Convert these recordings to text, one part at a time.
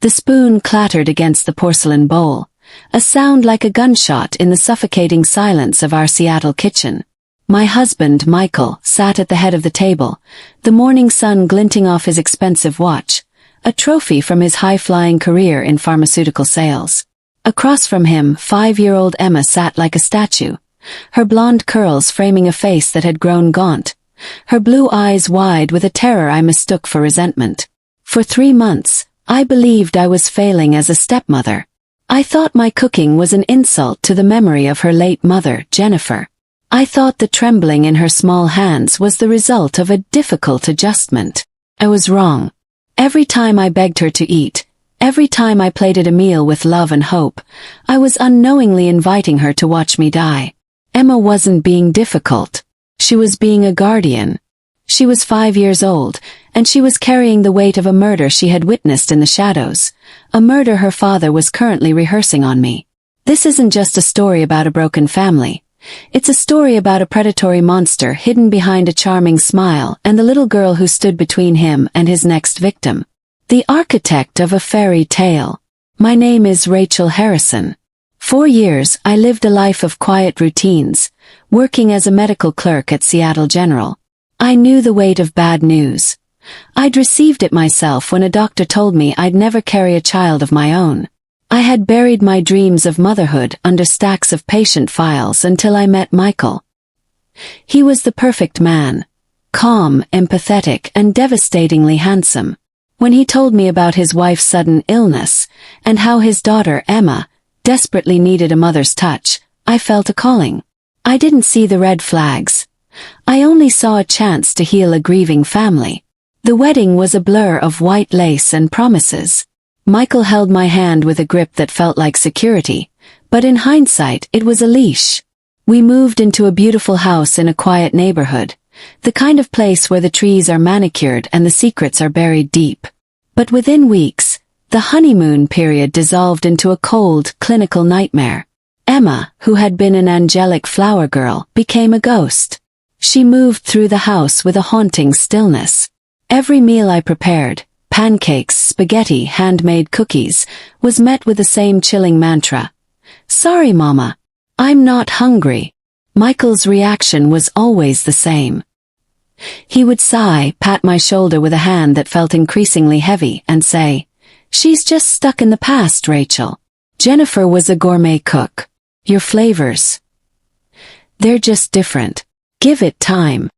The spoon clattered against the porcelain bowl, a sound like a gunshot in the suffocating silence of our Seattle kitchen. My husband, Michael, sat at the head of the table, the morning sun glinting off his expensive watch, a trophy from his high-flying career in pharmaceutical sales. Across from him, 5-year-old Emma sat like a statue, her blonde curls framing a face that had grown gaunt, her blue eyes wide with a terror I mistook for resentment. For 3 months, I believed I was failing as a stepmother. I thought my cooking was an insult to the memory of her late mother, Jennifer. I thought the trembling in her small hands was the result of a difficult adjustment. I was wrong. Every time I begged her to eat, every time I plated a meal with love and hope, I was unknowingly inviting her to watch me die. Emma wasn't being difficult. She was being a guardian. She was 5 years old, and she was carrying the weight of a murder she had witnessed in the shadows, a murder her father was currently rehearsing on me. This isn't just a story about a broken family. It's a story about a predatory monster hidden behind a charming smile and the little girl who stood between him and his next victim. The architect of a fairy tale. My name is Rachel Harrison. 4 years I lived a life of quiet routines, working as a medical clerk at Seattle General. I knew the weight of bad news. I'd received it myself when a doctor told me I'd never carry a child of my own. I had buried my dreams of motherhood under stacks of patient files until I met Michael. He was the perfect man, calm, empathetic, and devastatingly handsome. When he told me about his wife's sudden illness, and how his daughter, Emma, desperately needed a mother's touch, I felt a calling. I didn't see the red flags. I only saw a chance to heal a grieving family. The wedding was a blur of white lace and promises. Michael held my hand with a grip that felt like security, but in hindsight it was a leash. We moved into a beautiful house in a quiet neighborhood, the kind of place where the trees are manicured and the secrets are buried deep. But within weeks, the honeymoon period dissolved into a cold, clinical nightmare. Emma, who had been an angelic flower girl, became a ghost. She moved through the house with a haunting stillness. Every meal I prepared, pancakes, spaghetti, handmade cookies, was met with the same chilling mantra. "Sorry, Mama. I'm not hungry." Michael's reaction was always the same. He would sigh, pat my shoulder with a hand that felt increasingly heavy, and say, "She's just stuck in the past, Rachel. Jennifer was a gourmet cook. Your flavors, they're just different. Give it time."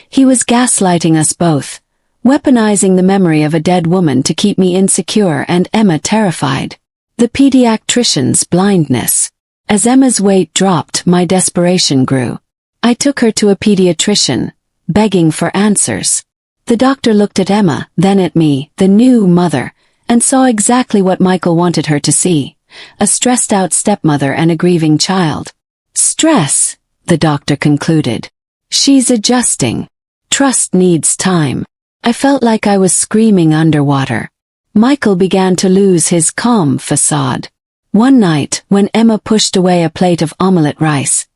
He was gaslighting us both, weaponizing the memory of a dead woman to keep me insecure and Emma terrified. The pediatrician's blindness. As Emma's weight dropped, my desperation grew. I took her to a pediatrician, begging for answers. The doctor looked at Emma, then at me, the new mother, and saw exactly what Michael wanted her to see: a stressed-out stepmother and a grieving child. "Stress," the doctor concluded. "She's adjusting. Trust needs time." I felt like I was screaming underwater. Michael began to lose his calm facade. One night, when Emma pushed away a plate of omelette rice,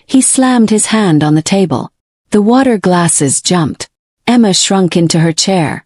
he slammed his hand on the table. The water glasses jumped. Emma shrunk into her chair,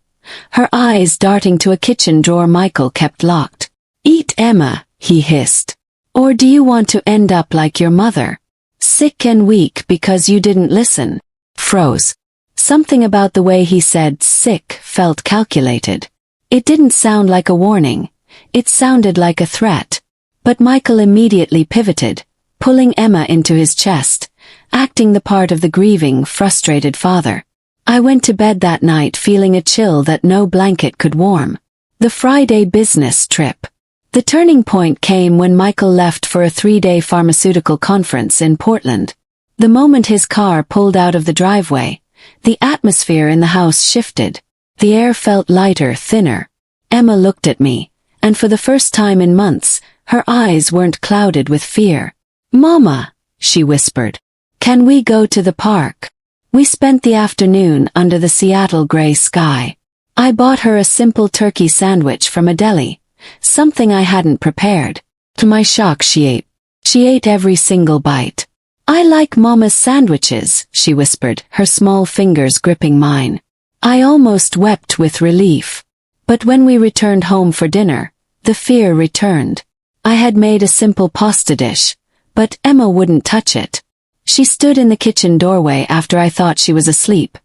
her eyes darting to a kitchen drawer Michael kept locked. "Eat, Emma," he hissed. "Or do you want to end up like your mother? Sick and weak because you didn't listen." Froze. Something about the way he said sick felt calculated. It didn't sound like a warning. It sounded like a threat. But Michael immediately pivoted, pulling Emma into his chest, acting the part of the grieving, frustrated father. I went to bed that night feeling a chill that no blanket could warm. The Friday business trip. The turning point came when Michael left for a 3-day pharmaceutical conference in Portland. The moment his car pulled out of the driveway, the atmosphere in the house shifted. The air felt lighter, thinner. Emma looked at me, and for the first time in months, her eyes weren't clouded with fear. "Mama," she whispered, "can we go to the park?" We spent the afternoon under the Seattle gray sky. I bought her a simple turkey sandwich from a deli, something I hadn't prepared. To my shock, she ate. She ate every single bite. "I like Mama's sandwiches," she whispered, her small fingers gripping mine. I almost wept with relief. But when we returned home for dinner, the fear returned. I had made a simple pasta dish, but Emma wouldn't touch it. She stood in the kitchen doorway after I thought she was asleep,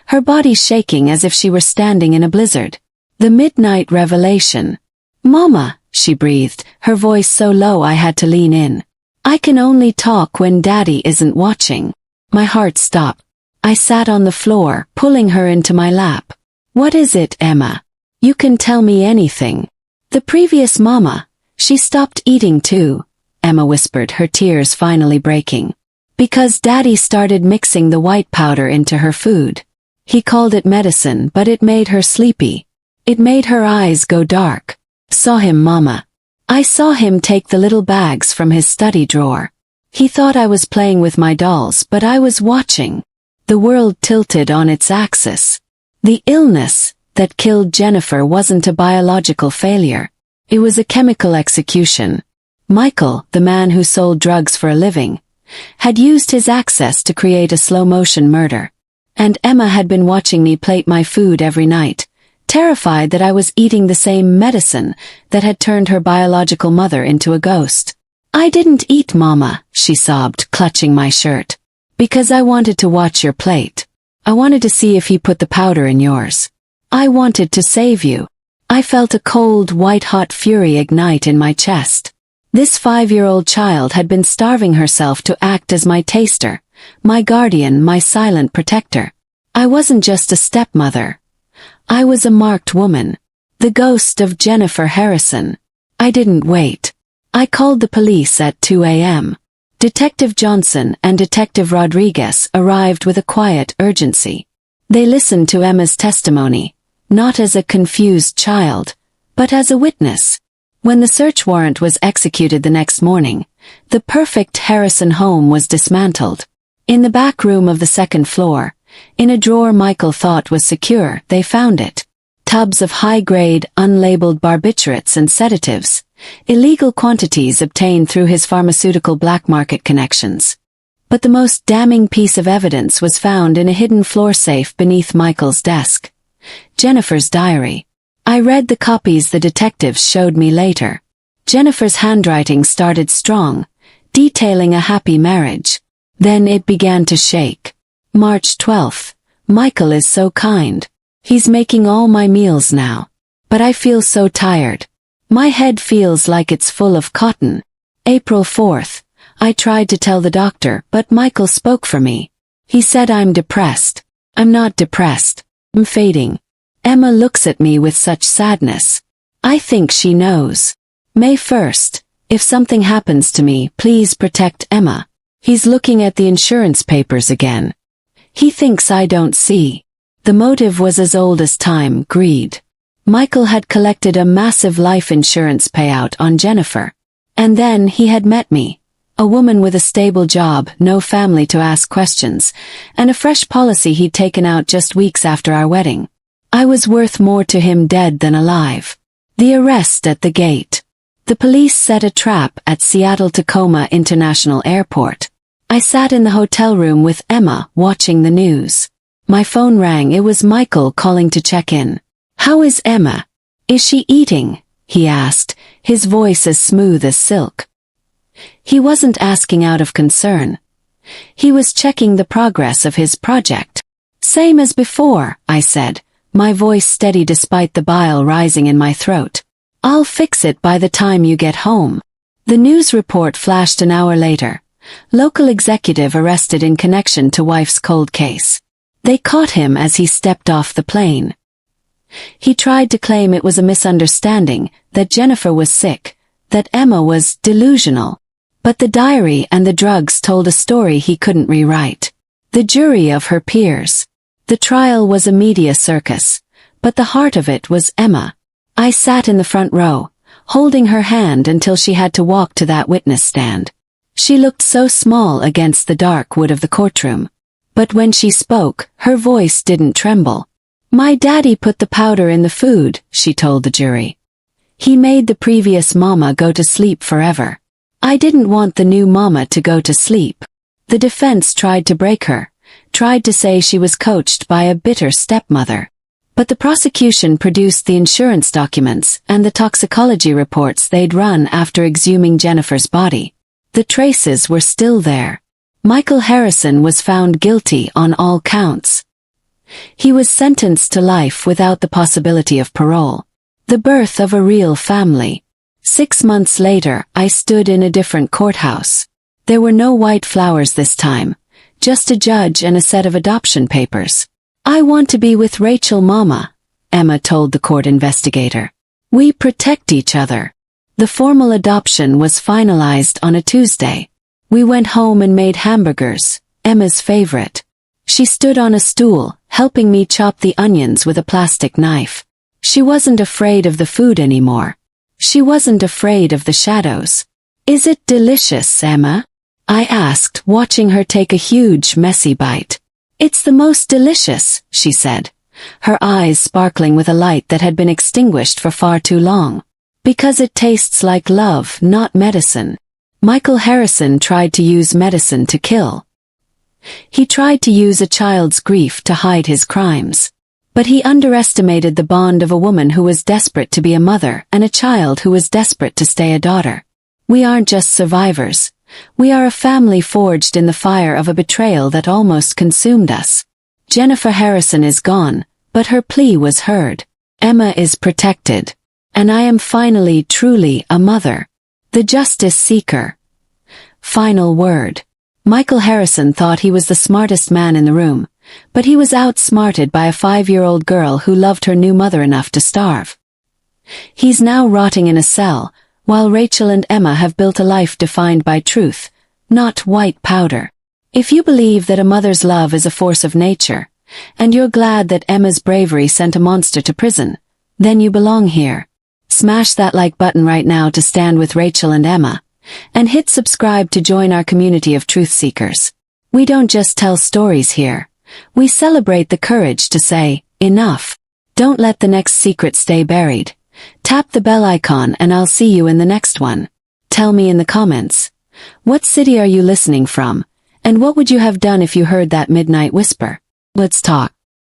her body shaking as if she were standing in a blizzard. The midnight revelation. "Mama," she breathed, her voice so low I had to lean in. "I can only talk when Daddy isn't watching." My heart stopped. I sat on the floor, pulling her into my lap. "What is it, Emma? You can tell me anything." "The previous mama, she stopped eating too," Emma whispered, her tears finally breaking. "Because Daddy started mixing the white powder into her food. He called it medicine, but it made her sleepy. It made her eyes go dark." "Saw him, Mama. I saw him take the little bags from his study drawer. He thought I was playing with my dolls, but I was watching." The world tilted on its axis. The illness that killed Jennifer wasn't a biological failure. It was a chemical execution. Michael, the man who sold drugs for a living, had used his access to create a slow-motion murder. And Emma had been watching me plate my food every night, terrified that I was eating the same medicine that had turned her biological mother into a ghost. "I didn't eat, Mama," she sobbed, clutching my shirt. "Because I wanted to watch your plate. I wanted to see if he put the powder in yours. I wanted to save you." I felt a cold, white-hot fury ignite in my chest. This 5-year-old child had been starving herself to act as my taster, my guardian, my silent protector. I wasn't just a stepmother. I was a marked woman. The ghost of Jennifer Harrison. I didn't wait. I called the police at 2 a.m. Detective Johnson and Detective Rodriguez arrived with a quiet urgency. They listened to Emma's testimony, not as a confused child, but as a witness. When the search warrant was executed the next morning, the perfect Harrison home was dismantled. In the back room of the second floor, in a drawer Michael thought was secure, they found it. Tubs of high-grade, unlabeled barbiturates and sedatives, illegal quantities obtained through his pharmaceutical black market connections. But the most damning piece of evidence was found in a hidden floor safe beneath Michael's desk. Jennifer's diary. I read the copies the detectives showed me later. Jennifer's handwriting started strong, detailing a happy marriage. Then it began to shake. March 12th. "Michael is so kind. He's making all my meals now. But I feel so tired. My head feels like it's full of cotton." April 4th. "I tried to tell the doctor, but Michael spoke for me. He said I'm depressed. I'm not depressed. I'm fading." Emma looks at me with such sadness. I think she knows. May 1st. "If something happens to me, please protect Emma." He's looking at the insurance papers again. He thinks I don't see. The motive was as old as time, greed. Michael had collected a massive life insurance payout on Jennifer. And then he had met me. A woman with a stable job, no family to ask questions, and a fresh policy he'd taken out just weeks after our wedding. I was worth more to him dead than alive. The arrest at the gate. The police set a trap at Seattle-Tacoma International Airport. I sat in the hotel room with Emma, watching the news. My phone rang. It was Michael calling to check in. "How is Emma? Is she eating?" he asked, his voice as smooth as silk. He wasn't asking out of concern. He was checking the progress of his project. "Same as before," I said, my voice steady despite the bile rising in my throat. "I'll fix it by the time you get home." The news report flashed an hour later. Local executive arrested in connection to wife's cold case. They caught him as he stepped off the plane. He tried to claim it was a misunderstanding, that Jennifer was sick, that Emma was delusional. But the diary and the drugs told a story he couldn't rewrite. The jury of her peers. The trial was a media circus, but the heart of it was Emma. I sat in the front row, holding her hand until she had to walk to that witness stand. She looked so small against the dark wood of the courtroom. But when she spoke, her voice didn't tremble. "My daddy put the powder in the food," she told the jury. "He made the previous mama go to sleep forever. I didn't want the new mama to go to sleep." The defense tried to break her, tried to say she was coached by a bitter stepmother. But the prosecution produced the insurance documents and the toxicology reports they'd run after exhuming Jennifer's body. The traces were still there. Michael Harrison was found guilty on all counts. He was sentenced to life without the possibility of parole. The birth of a real family. 6 months later, I stood in a different courthouse. There were no white flowers this time, just a judge and a set of adoption papers. "I want to be with Rachel, Mama," Emma told the court investigator. "We protect each other." The formal adoption was finalized on a Tuesday. We went home and made hamburgers, Emma's favorite. She stood on a stool, helping me chop the onions with a plastic knife. She wasn't afraid of the food anymore. She wasn't afraid of the shadows. "Is it delicious, Emma?" I asked, watching her take a huge, messy bite. "It's the most delicious," she said, her eyes sparkling with a light that had been extinguished for far too long. "Because it tastes like love, not medicine." Michael Harrison tried to use medicine to kill. He tried to use a child's grief to hide his crimes. But he underestimated the bond of a woman who was desperate to be a mother and a child who was desperate to stay a daughter. We aren't just survivors. We are a family forged in the fire of a betrayal that almost consumed us. Jennifer Harrison is gone, but her plea was heard. Emma is protected. And I am finally truly a mother. The justice seeker. Final word. Michael Harrison thought he was the smartest man in the room, but he was outsmarted by a 5-year-old girl who loved her new mother enough to starve. He's now rotting in a cell, while Rachel and Emma have built a life defined by truth, not white powder. If you believe that a mother's love is a force of nature, and you're glad that Emma's bravery sent a monster to prison, then you belong here. Smash that like button right now to stand with Rachel and Emma, and hit subscribe to join our community of truth seekers. We don't just tell stories here. We celebrate the courage to say, enough. Don't let the next secret stay buried. Tap the bell icon and I'll see you in the next one. Tell me in the comments. What city are you listening from? And what would you have done if you heard that midnight whisper? Let's talk.